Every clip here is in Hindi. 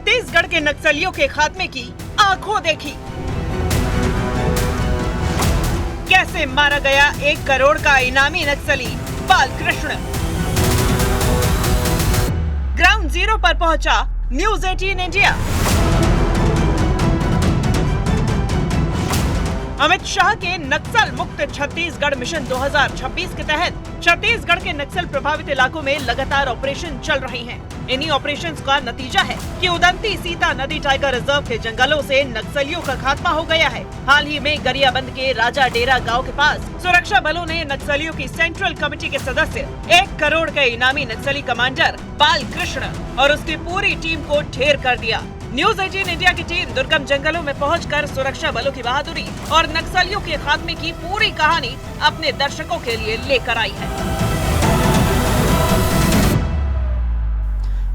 छत्तीसगढ़ के नक्सलियों के खात्मे की आंखों देखी। कैसे मारा गया 1 करोड़ का इनामी नक्सली बालकृष्ण। ग्राउंड जीरो पर पहुंचा न्यूज 18 इंडिया। अमित शाह के नक्सल मुक्त छत्तीसगढ़ मिशन 2026 के तहत छत्तीसगढ़ के नक्सल प्रभावित इलाकों में लगातार ऑपरेशन चल रहे हैं। इन्हीं ऑपरेशंस का नतीजा है कि उदंती सीता नदी टाइगर रिजर्व के जंगलों से नक्सलियों का खात्मा हो गया है। हाल ही में गरियाबंद के राजा डेरा गांव के पास सुरक्षा बलों ने नक्सलियों की सेंट्रल कमेटी के सदस्य 1 करोड़ के इनामी नक्सली कमांडर बालकृष्ण और उसकी पूरी टीम को ढेर कर दिया। न्यूज 18 इंडिया की टीम दुर्गम जंगलों में पहुंचकर सुरक्षा बलों की बहादुरी और नक्सलियों के खात्मे की पूरी कहानी अपने दर्शकों के लिए लेकर आई है।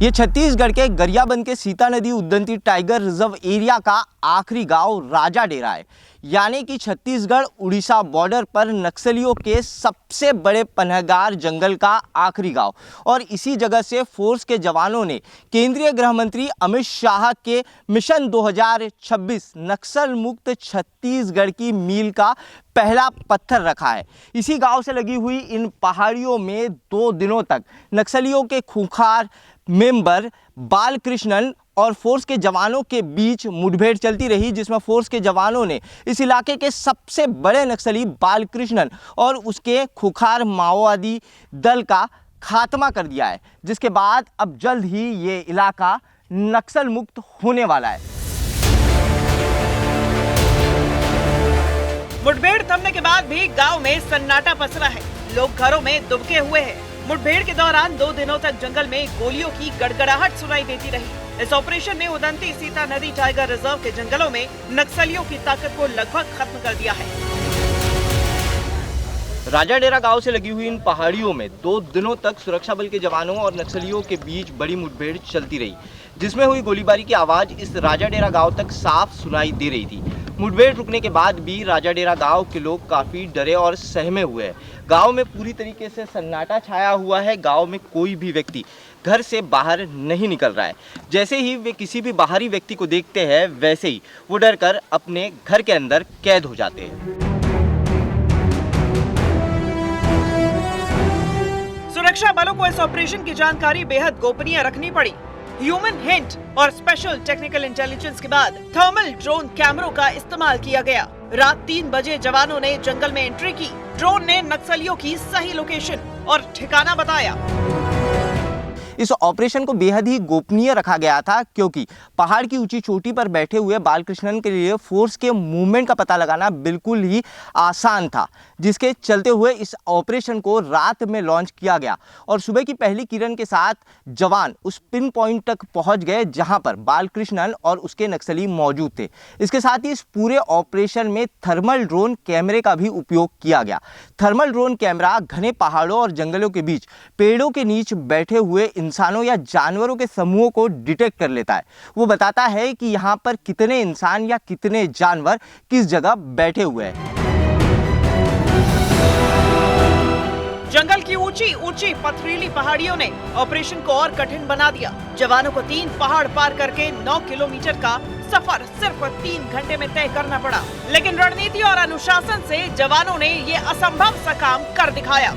ये छत्तीसगढ़ के गरियाबंद के सीता नदी उदंती टाइगर रिजर्व एरिया का आखिरी गांव राजा डेरा है, यानी कि छत्तीसगढ़ उड़ीसा बॉर्डर पर नक्सलियों के सबसे बड़े पनाहगार जंगल का आखिरी गांव। और इसी जगह से फोर्स के जवानों ने केंद्रीय गृह मंत्री अमित शाह के मिशन 2026 नक्सल मुक्त छत्तीसगढ़ की मील का पहला पत्थर रखा है। इसी गांव से लगी हुई इन पहाड़ियों में 2 दिनों तक नक्सलियों के खूंखार मेंबर बालकृष्णन और फोर्स के जवानों के बीच मुठभेड़ चलती रही, जिसमें फोर्स के जवानों ने इस इलाके के सबसे बड़े नक्सली बालकृष्णन और उसके खुखार माओवादी दल का खात्मा कर दिया है, जिसके बाद अब जल्द ही ये इलाका नक्सल मुक्त होने वाला है। मुठभेड़ थमने के बाद भी गांव में सन्नाटा पसरा है। लोग घरों में दुबके हुए हैं। मुठभेड़ के दौरान 2 दिनों तक जंगल में गोलियों की गड़गड़ाहट सुनाई देती रही। इस ऑपरेशन ने उदंती सीता नदी टाइगर रिजर्व के जंगलों में नक्सलियों की ताकत को लगभग खत्म कर दिया है। राजा डेरा गांव से लगी हुई इन पहाड़ियों में 2 दिनों तक सुरक्षा बल के जवानों और नक्सलियों के बीच बड़ी मुठभेड़ चलती रही, जिसमें हुई गोलीबारी की आवाज इस राजा डेरा गांव तक साफ सुनाई दे रही थी। मुठभेड़ रुकने के बाद भी राजा डेरा गांव के लोग काफी डरे और सहमे हुए हैं। गांव में पूरी तरीके से सन्नाटा छाया हुआ है। गांव में कोई भी व्यक्ति घर से बाहर नहीं निकल रहा है। जैसे ही वे किसी भी बाहरी व्यक्ति को देखते हैं, वैसे ही वो डरकर अपने घर के अंदर कैद हो जाते हैं। सुरक्षा बलों को इस ऑपरेशन की जानकारी बेहद गोपनीय रखनी पड़ी। ह्यूमन हिंट और स्पेशल टेक्निकल इंटेलिजेंस के बाद थर्मल ड्रोन कैमरों का इस्तेमाल किया गया। रात 3 बजे जवानों ने जंगल में एंट्री की। ड्रोन ने नक्सलियों की सही लोकेशन और ठिकाना बताया। इस ऑपरेशन को बेहद ही गोपनीय रखा गया था, क्योंकि पहाड़ की ऊंची चोटी पर बैठे हुए बालकृष्णन के लिए फोर्स के मूवमेंट का पता लगाना बिल्कुल ही आसान था, जिसके चलते हुए इस ऑपरेशन को रात में लॉन्च किया गया और सुबह की पहली किरण के साथ जवान उस पिन पॉइंट तक पहुंच गए जहां पर बालकृष्णन और उसके नक्सली मौजूद थे। इसके साथ ही इस पूरे ऑपरेशन में थर्मल ड्रोन कैमरे का भी उपयोग किया गया। थर्मल ड्रोन कैमरा घने पहाड़ों और जंगलों के बीच पेड़ों के नीचे बैठे हुए इंसानों या जानवरों के समूहों को डिटेक्ट कर लेता है। वो बताता है कि यहाँ पर कितने इंसान या कितने जानवर किस जगह बैठे हुए हैं। जंगल की ऊंची ऊंची पथरीली पहाड़ियों ने ऑपरेशन को और कठिन बना दिया। जवानों को 3 पहाड़ पार करके 9 किलोमीटर का सफर सिर्फ 3 घंटे में तय करना पड़ा, लेकिन रणनीति और अनुशासन से जवानों ने ये असंभव सा काम कर दिखाया।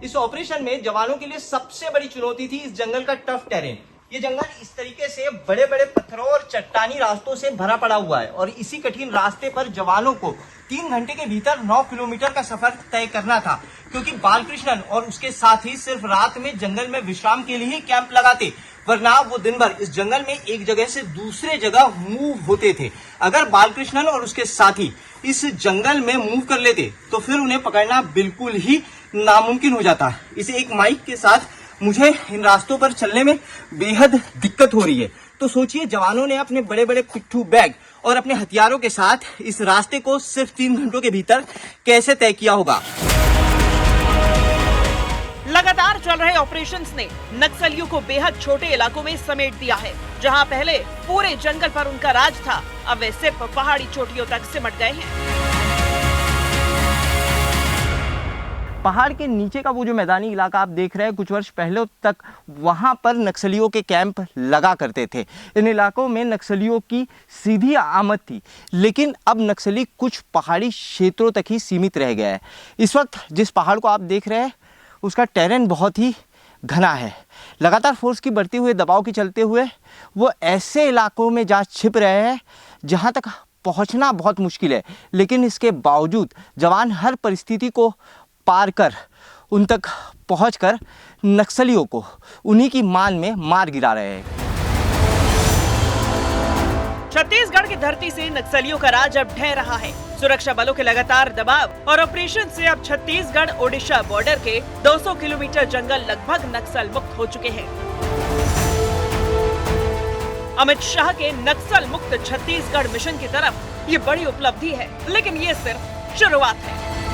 इस ऑपरेशन में जवानों के लिए सबसे बड़ी चुनौती थी इस जंगल का टफ टेरेन। ये जंगल इस तरीके से बड़े बड़े पत्थरों और चट्टानी रास्तों से भरा पड़ा हुआ है और इसी कठिन रास्ते पर जवानों को 3 घंटे के भीतर 9 किलोमीटर का सफर तय करना था, क्योंकि बालकृष्णन और उसके साथी सिर्फ रात में जंगल में विश्राम के लिए ही कैंप लगाते, वरना वो दिन भर इस जंगल में एक जगह से दूसरे जगह मूव होते थे। अगर बालकृष्णन और उसके साथी इस जंगल में मूव कर लेते तो फिर उन्हें पकड़ना बिल्कुल ही नामुमकिन हो जाता। इस एक माइक के साथ मुझे इन रास्तों पर चलने में बेहद दिक्कत हो रही है। तो सोचिए, जवानों ने अपने बड़े बड़े पिट्ठू बैग और अपने हथियारों के साथ इस रास्ते को सिर्फ 3 घंटों के भीतर कैसे तय किया होगा। लगातार चल रहे ऑपरेशंस ने नक्सलियों को बेहद छोटे इलाकों में समेट दिया है। जहां पहले पूरे जंगल पर उनका राज था, अब वे सिर्फ पहाड़ी चोटियों तक सिमट गए हैं। पहाड़ के नीचे का वो जो मैदानी इलाका आप देख रहे हैं, कुछ वर्ष पहले तक वहाँ पर नक्सलियों के कैंप लगा करते थे। इन इलाकों में नक्सलियों की सीधी आमद थी, लेकिन अब नक्सली कुछ पहाड़ी क्षेत्रों तक ही सीमित रह गया है। इस वक्त जिस पहाड़ को आप देख रहे हैं उसका टेरेन बहुत ही घना है। लगातार फोर्स की बढ़ती हुए दबाव के चलते हुए वो ऐसे इलाकों में जा छिप रहे हैं जहाँ तक पहुँचना बहुत मुश्किल है, लेकिन इसके बावजूद जवान हर परिस्थिति को पार कर उन तक पहुंचकर नक्सलियों को उन्हीं की मान में मार गिरा रहे हैं। छत्तीसगढ़ की धरती से नक्सलियों का राज अब ढह रहा है। सुरक्षा बलों के लगातार दबाव और ऑपरेशन से अब छत्तीसगढ़ ओडिशा बॉर्डर के 200 किलोमीटर जंगल लगभग नक्सल मुक्त हो चुके हैं। अमित शाह के नक्सल मुक्त छत्तीसगढ़ मिशन की तरफ ये बड़ी उपलब्धि है, लेकिन ये सिर्फ शुरुआत है।